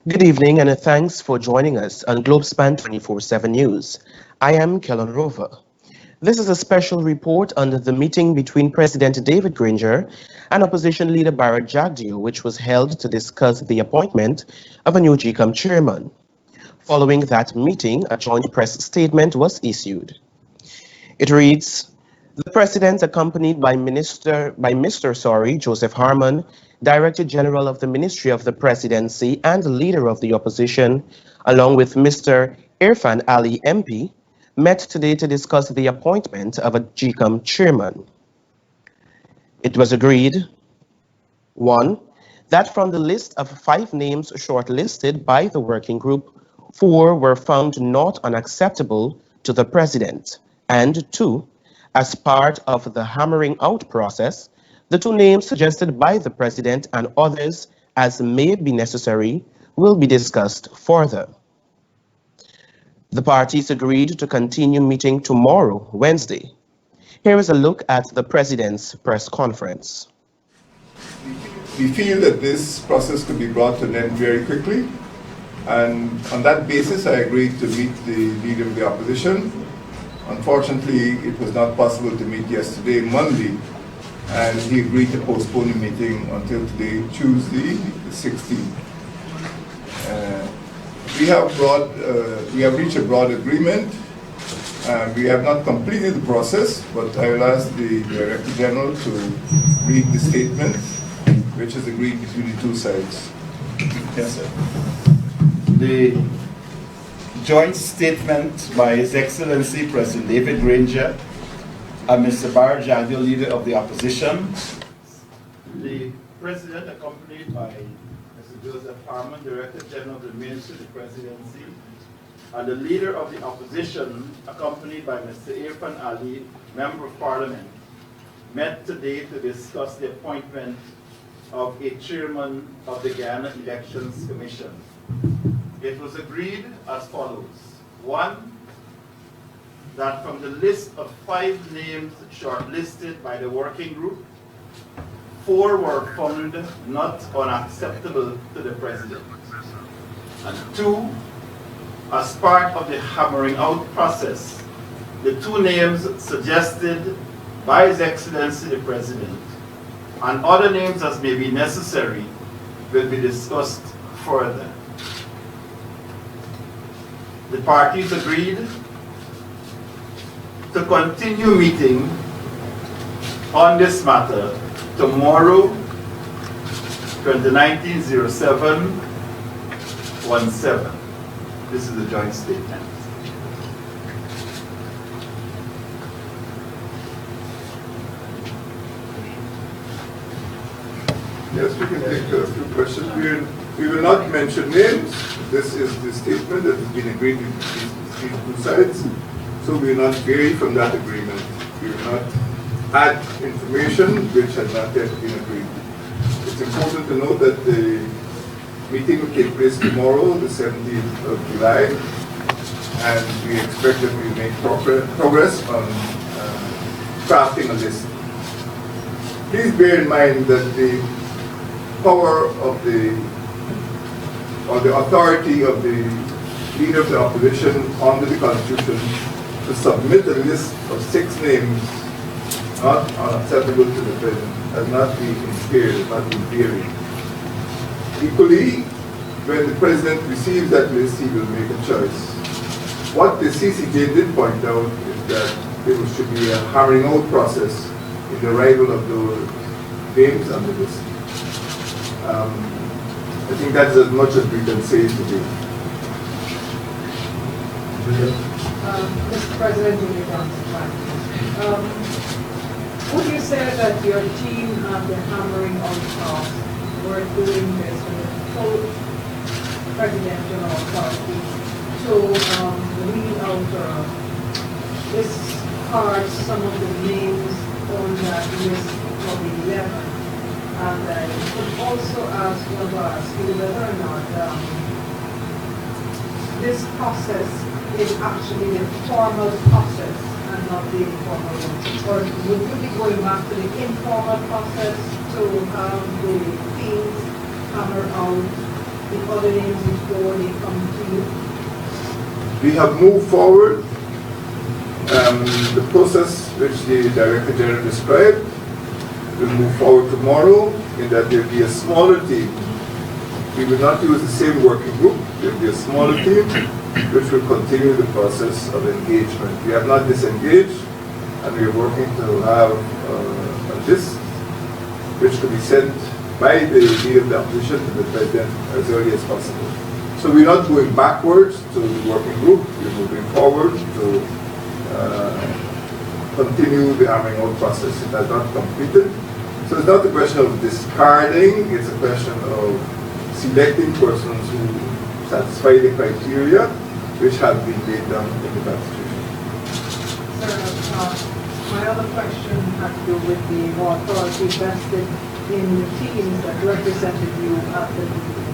Good evening and thanks for joining us on Globespan 24/7 News. I am Kellen Rover. This is a special report on the meeting between President David Granger and Opposition Leader Jagdeo, which was held to discuss the appointment of a new GCOM chairman. Following that meeting, a joint press statement was issued. It reads, the President, accompanied by Mr. Joseph Harmon, Director General of the Ministry of the Presidency and Leader of the Opposition, along with Mr. Irfan Ali MP, met today to discuss the appointment of a GCOM chairman. It was agreed, 1. That from the list of 5 names shortlisted by the working group, 4 were found not unacceptable to the President, and 2. As part of the hammering out process, the 2 names suggested by the President and others as may be necessary will be discussed further. The parties agreed to continue meeting tomorrow, Wednesday. Here is a look at the President's press conference. We feel that this process could be brought to an end very quickly, and on that basis I agreed to meet the Leader of the Opposition. Unfortunately, it was not possible to meet yesterday, Monday, and he agreed to postpone the meeting until today, Tuesday, the 16th. We have reached a broad agreement. We have not completed the process, but I will ask the Director General to read the statement, which is agreed between the two sides. Yes, sir. The joint statement by His Excellency President David Granger and Mr. Jagdeo, Leader of the Opposition. The President, accompanied by Mr. Joseph Harmon, Director General of the Ministry of the Presidency, and the Leader of the Opposition, accompanied by Mr. Irfan Ali, Member of Parliament, met today to discuss the appointment of a chairman of the Ghana Elections Commission. It was agreed as follows. 1, that from the list of 5 names shortlisted by the working group, 4 were found not unacceptable to the President. And 2, as part of the hammering out process, the 2 names suggested by His Excellency the President and other names as may be necessary will be discussed further. The parties agreed to continue meeting on this matter tomorrow, 2019-07-17. This is a joint statement. Yes, we can take a few questions. We will not mention names. This is the statement that has been agreed with these two sides. So we will not vary from that agreement. We will not add information which has not yet been agreed. It's important to note that the meeting will take place tomorrow, the 17th of July, and we expect that we will make progress on crafting a list. Please bear in mind that the power of the authority of the Leader of the Opposition under the Constitution to submit a list of 6 names not unacceptable to the President has not been impaired, has not been varied. Equally, when the President receives that list, he will make a choice. What the CCJ did point out is that there should be a hammering out process in the arrival of those names on the list. I think that's as much as we can say today. Mr. President, would you say that your team and the hammering out task were doing this with full presidential authority to read out discard some of the names on that list for the 11? And I could also ask you whether or not this process is actually the formal process and not the informal one. Or would you be going back to the informal process to have the things hammered out the other names before they come to you? We have moved forward. The process which the Director General described will move forward tomorrow in that there will be a smaller team. We will not use the same working group. There will be a smaller team which will continue the process of engagement. We have not disengaged, and we are working to have a list which could be sent by the leader of the opposition to the President as early as possible. So we're not going backwards to the working group, we're moving forward to continue the hammering out process. It has not completed. So it's not a question of discarding, it's a question of selecting persons who satisfy the criteria which have been laid down in the Constitution. Sir, my other question had to do with the authority vested in the teams that represented you at the meeting.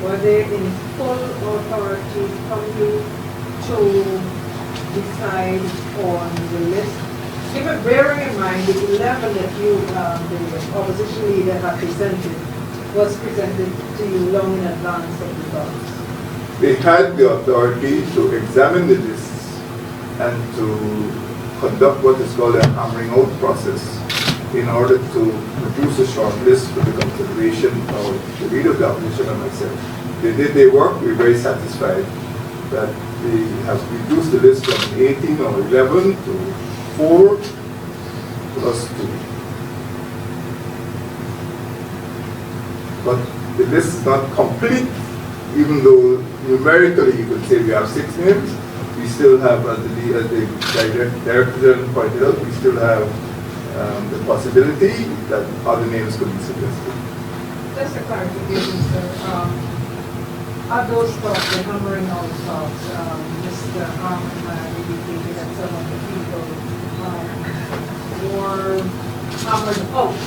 Were they in full authority from you to decide on the list? Even bearing in mind the 11 that you, the opposition leader, had presented, was presented to you long in advance of the results. They had the authority to examine the lists and to conduct what is called a hammering out process in order to produce a short list for the consideration of the leader of the opposition and myself. They did their work. We're very satisfied that they have reduced the list from 18 or 11 to 4 plus 2. But the list is not complete, even though numerically you could say we have 6 names. We still have, as the Director pointed out, we still have the possibility that other names could be suggested. Just a clarification, sir. Are those thoughts, the hammering out thoughts, Mr. Harman indicated that some of the people were hammered out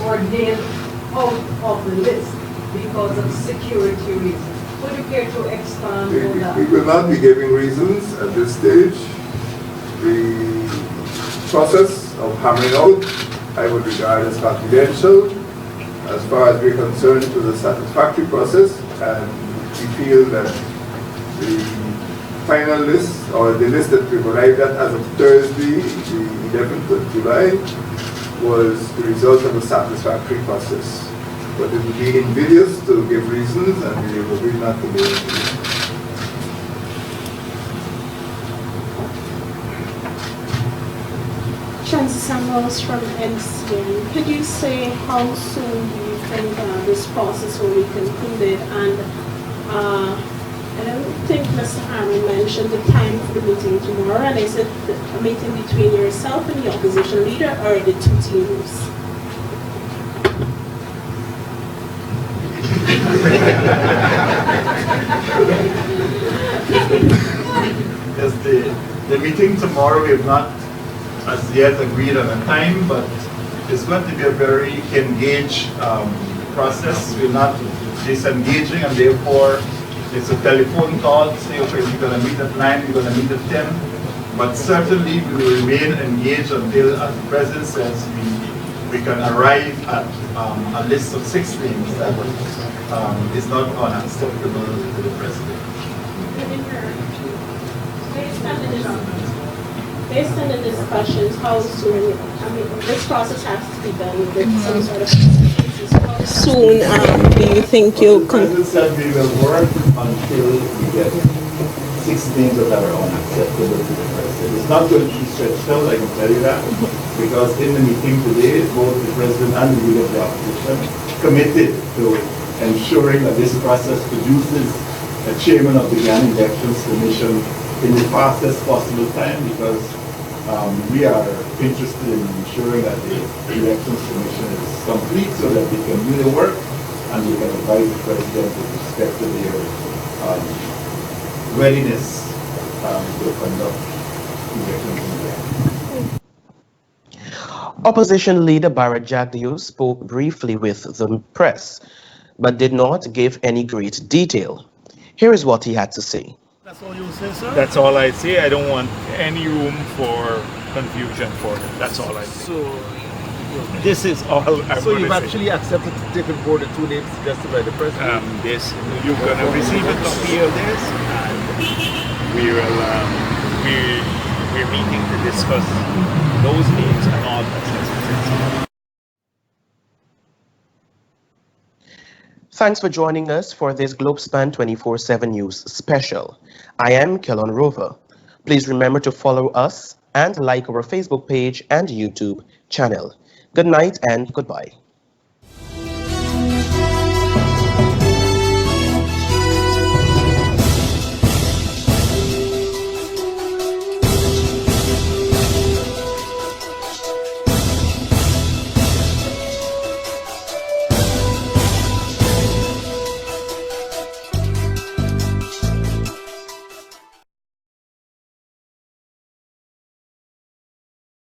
or nailed out of the list because of security reasons? Would you care to expand on that? We will not be giving reasons at this stage. The process of hammering out, I would regard as confidential. As far as we're concerned, it was a satisfactory process, and we feel that the final list, or the list that we've arrived at as of Thursday, the 11th of July, was the result of a satisfactory process. But it would be invidious to give reasons, and we will agree not to give reasons. Chances Samuels from NCA. Could you say how soon do you think this process will be concluded? And I don't think Mr. Harman mentioned the time for the meeting tomorrow. And is it a meeting between yourself and the opposition leader, or the two teams? Yes, the meeting tomorrow, we have not as yet agreed on a time, but it's going to be a very engaged process. We're not disengaging, and therefore it's a telephone call to say, okay, we're going to meet at 9, we're going to meet at 10. But certainly we will remain engaged until, as the President says, we can arrive at a list of 6 names that is not unacceptable to the President. Based on the discussions, how soon, I mean, this process has to be done with some sort of, how soon do you think you'll The President said we will work until we get 6 names that are unacceptable to the President. It's not going to be stretched out, I can tell you that, because in the meeting today, both the President and the leader of the opposition committed to ensuring that this process produces a chairman of the Ghana Elections Commission in the fastest possible time, because we are interested in ensuring that the Elections Commission is complete so that they can do their work and we can advise the President with respect to their readiness to conduct elections in Ghana. Opposition leader Jagdeo spoke briefly with the press, but did not give any great detail. Here is what he had to say. That's all you'll say, sir? That's all I say. I don't want any room for confusion for it. That's all I say. So, This is all I'm So you've gonna say. actually accepted to take on board the two names suggested by the president? This, you're gonna receive a copy of this, and we will, we're meeting to discuss those names and all that's necessary. Thanks for joining us for this Globespan 24/7 News special. I am Kelon Rover. Please remember to follow us and like our Facebook page and YouTube channel. Good night and goodbye.